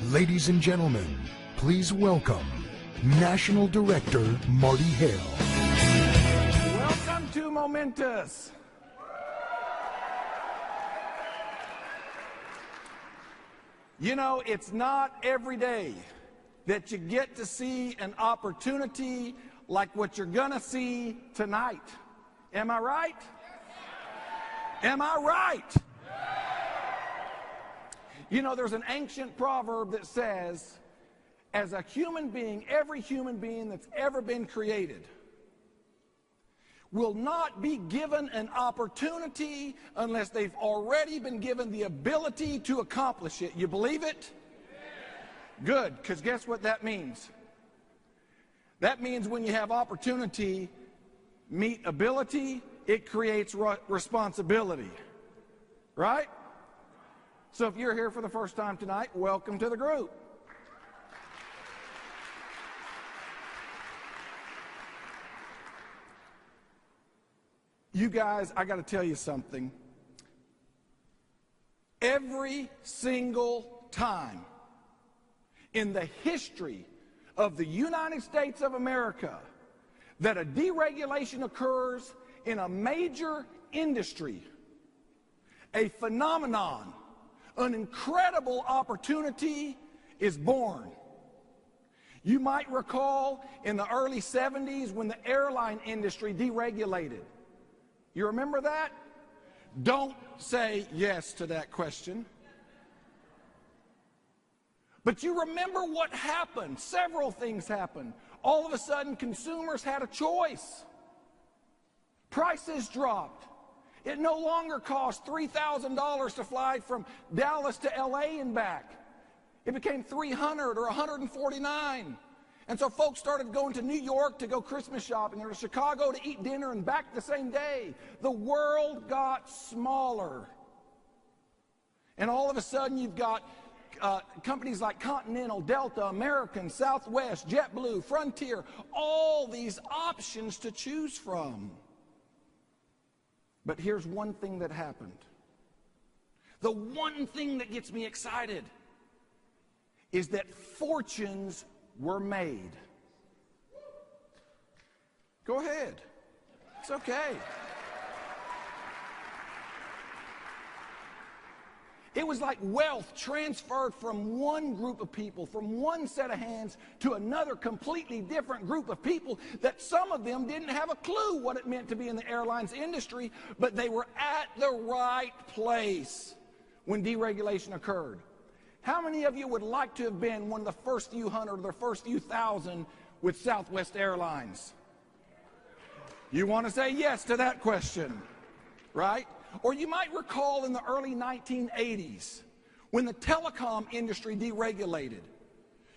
Ladies and gentlemen, please welcome National Director Marty Hale. Welcome to Momentis. You know, it's not every day that you get to see an opportunity like what you're gonna see tonight. Am I right? Am I right? You know, there's an ancient proverb that says, as a human being, every human being that's ever been created will not be given an opportunity unless they've already been given the ability to accomplish it. You believe it? Good, because guess what that means? That means when you have opportunity meet ability, it creates responsibility. Right? So if you're here for the first time tonight, welcome to the group. You guys, I got to tell you something. Every single time in the history of the United States of America that a deregulation occurs in a major industry, a phenomenon, an incredible opportunity is born. You might recall in the early 70s when the airline industry deregulated. You remember that? Don't say yes to that question. But you remember what happened. Several things happened. All of a sudden, consumers had a choice. Prices dropped. It no longer cost $3,000 to fly from Dallas to LA and back. It became $300 or $149. And so folks started going to New York to go Christmas shopping or to Chicago to eat dinner and back the same day. The world got smaller. And all of a sudden you've got companies like Continental, Delta, American, Southwest, JetBlue, Frontier, all these options to choose from. But here's one thing that happened. The one thing that gets me excited is that fortunes were made. Go ahead. It's okay. It was like wealth transferred from one group of people, from one set of hands to another completely different group of people that some of them didn't have a clue what it meant to be in the airlines industry, but they were at the right place when deregulation occurred. How many of you would like to have been one of the first few hundred or the first few thousand with Southwest Airlines? You want to say yes to that question, right? Or you might recall in the early 1980s when the telecom industry deregulated.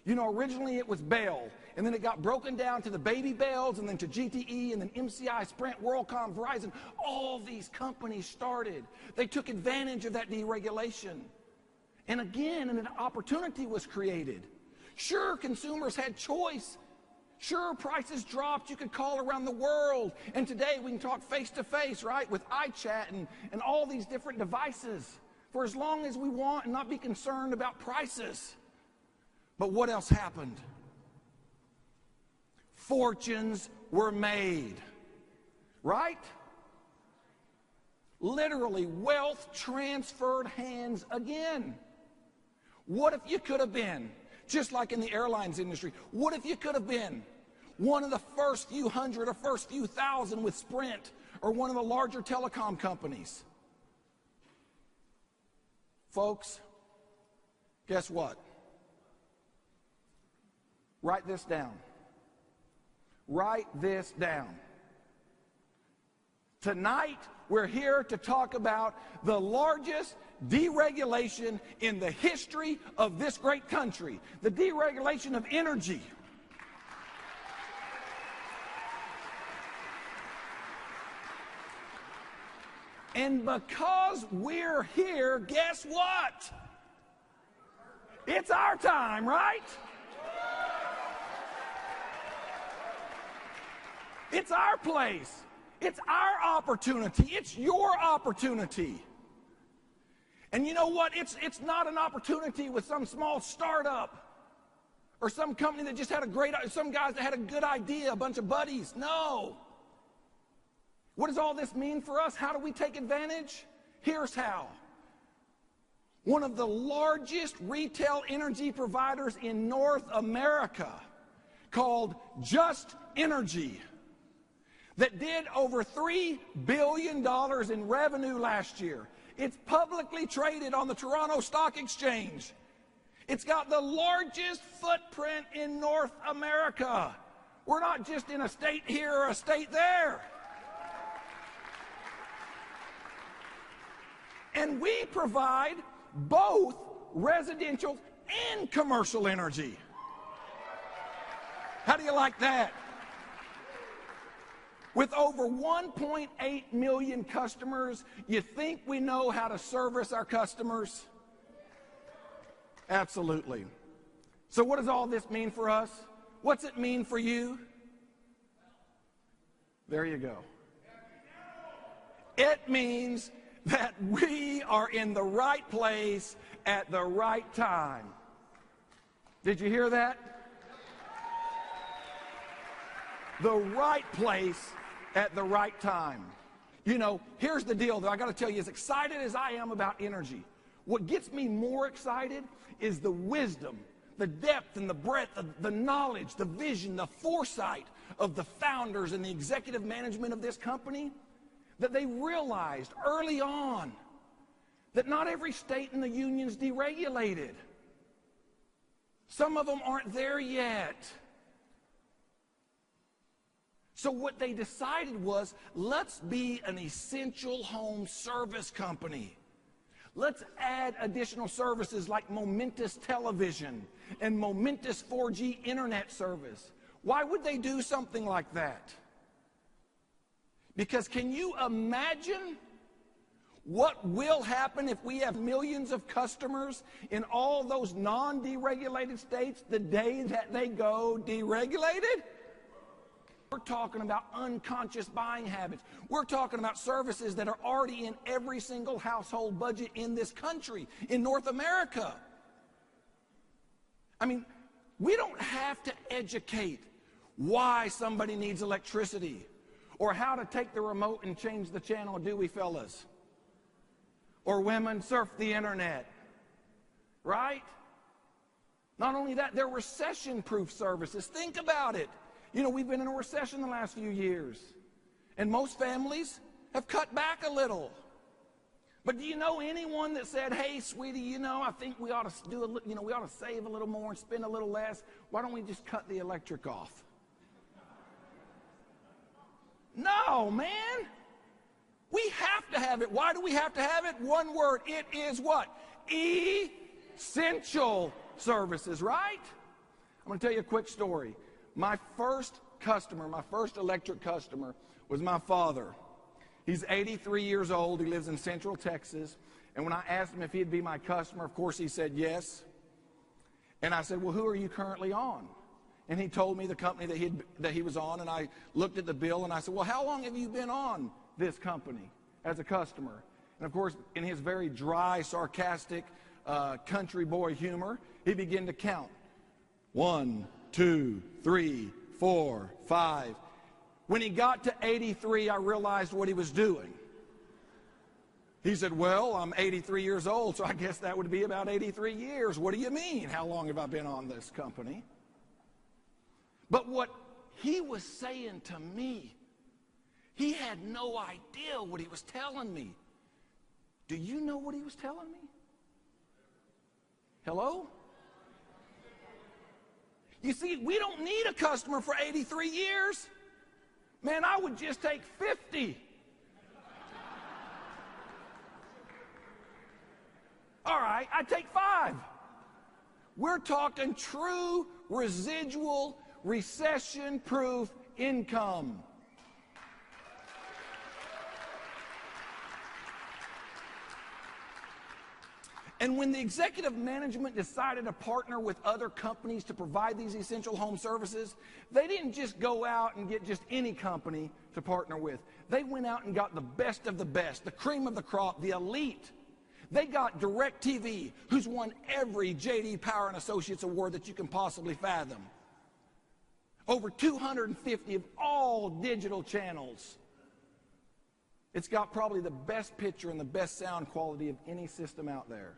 You know, originally it was Bell, and then it got broken down to the baby Bells, and then to GTE, and then MCI, Sprint, WorldCom, Verizon. All these companies started. They took advantage of that deregulation. And again, an opportunity was created. Sure, consumers had choice. Sure, prices dropped. You could call around the world. And today we can talk face-to-face, right, with iChat and all these different devices for as long as we want and not be concerned about prices. But what else happened? Fortunes were made, right? Literally, wealth transferred hands again. What if you could have been, just like in the airlines industry, what if you could have been one of the first few hundred or first few thousand with Sprint or one of the larger telecom companies? Folks, guess what? Write this down. Write this down. Tonight, we're here to talk about the largest deregulation in the history of this great country, the deregulation of energy. And because we're here, guess what? It's our time, right? It's our place. It's our opportunity. It's your opportunity. And you know what? It's not an opportunity with some small startup or some company that just had some guys that had a good idea, a bunch of buddies. No. What does all this mean for us? How do we take advantage? Here's how. One of the largest retail energy providers in North America, called Just Energy, that did over $3 billion in revenue last year. It's publicly traded on the Toronto Stock Exchange. It's got the largest footprint in North America. We're not just in a state here or a state there. And we provide both residential and commercial energy. How do you like that? With over 1.8 million customers, you think we know how to service our customers? Absolutely. So what does all this mean for us? What's it mean for you? There you go. It means that we are in the right place at the right time. Did you hear that? The right place at the right time. You know, here's the deal, though. I got to tell you, as excited as I am about energy, what gets me more excited is the wisdom, the depth and the breadth, the knowledge, the vision, the foresight of the founders and the executive management of this company, that they realized early on that not every state in the union's deregulated. Some of them aren't there yet. So what they decided was, let's be an essential home service company. Let's add additional services like Momentis Television and Momentis 4G Internet service. Why would they do something like that? Because can you imagine what will happen if we have millions of customers in all those non-deregulated states the day that they go deregulated? We're talking about unconscious buying habits. We're talking about services that are already in every single household budget in this country, in North America. I mean, we don't have to educate why somebody needs electricity or how to take the remote and change the channel, do we, fellas? Or women surf the internet, right? Not only that, they're recession-proof services. Think about it. You know, we've been in a recession the last few years, and most families have cut back a little. But do you know anyone that said, hey, sweetie, you know, I think we ought to do we ought to save a little more and spend a little less. Why don't we just cut the electric off? No, man. We have to have it. Why do we have to have it? One word. It is what? Essential services, right? I'm going to tell you a quick story. My first customer, my first electric customer, was my father. He's 83 years old. He lives in Central Texas. And when I asked him if he'd be my customer, of course he said yes. And I said, well, who are you currently on? And he told me the company that he was on, and I looked at the bill, and I said, well, how long have you been on this company as a customer? And of course, in his very dry, sarcastic, country boy humor, he began to count. 1, 2, 3, 4, 5. When he got to 83, I realized what he was doing. He said, well, I'm 83 years old, so I guess that would be about 83 years. What do you mean? How long have I been on this company? But what he was saying to me, he had no idea what he was telling me. Do you know what he was telling me? Hello? You see, we don't need a customer for 83 years. Man, I would just take 50. All right, I'd take 5. We're talking true residual recession-proof income. And when the executive management decided to partner with other companies to provide these essential home services, they didn't just go out and get just any company to partner with. They went out and got the best of the best, the cream of the crop, the elite. They got DirecTV, who's won every J.D. Power and Associates award that you can possibly fathom. Over 250 of all digital channels. It's got probably the best picture and the best sound quality of any system out there.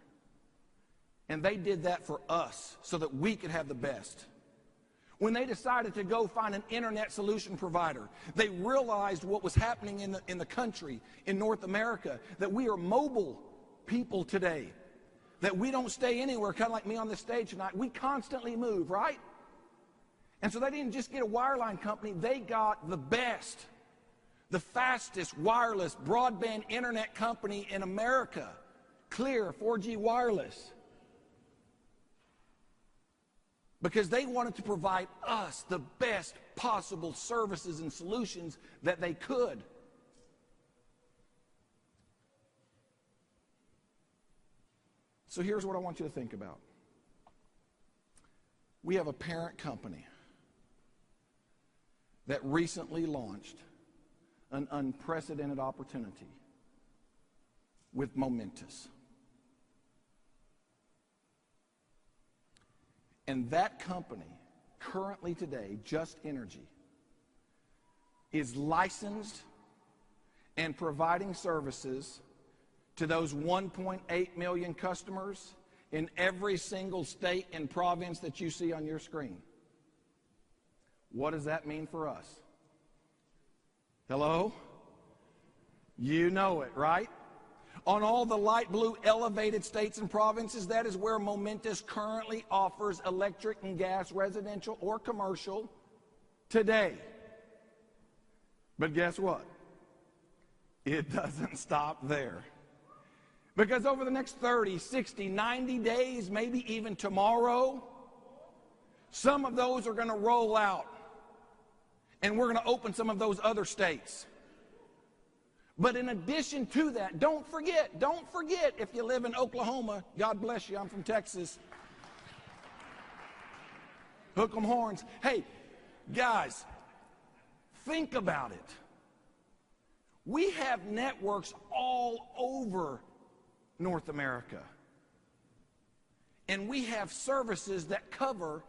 And they did that for us so that we could have the best. When they decided to go find an internet solution provider, they realized what was happening in the country, in North America, that we are mobile people today, that we don't stay anywhere, kind of like me on this stage tonight. We constantly move, right? And so they didn't just get a wireline company, they got the best, the fastest wireless broadband internet company in America, Clear 4G Wireless. Because they wanted to provide us the best possible services and solutions that they could. So here's what I want you to think about. We have a parent company that recently launched an unprecedented opportunity with Momentis. And that company, currently today, Just Energy, is licensed and providing services to those 1.8 million customers in every single state and province that you see on your screen. What does that mean for us? Hello? You know it, right? On all the light blue elevated states and provinces, that is where Momentis currently offers electric and gas, residential or commercial, today. But guess what? It doesn't stop there. Because over the next 30, 60, 90 days, maybe even tomorrow, some of those are going to roll out. And we're going to open some of those other states. But in addition to that, don't forget, if you live in Oklahoma, God bless you, I'm from Texas. Hook 'em horns. Hey, guys, think about it. We have networks all over North America. And we have services that cover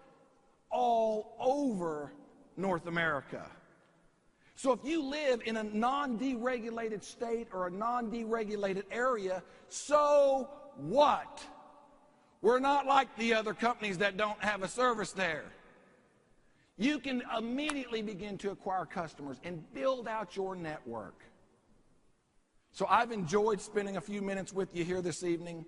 all over North America. So if you live in a non-deregulated state or a non-deregulated area, so what? We're not like the other companies that don't have a service there. You can immediately begin to acquire customers and build out your network. So I've enjoyed spending a few minutes with you here this evening.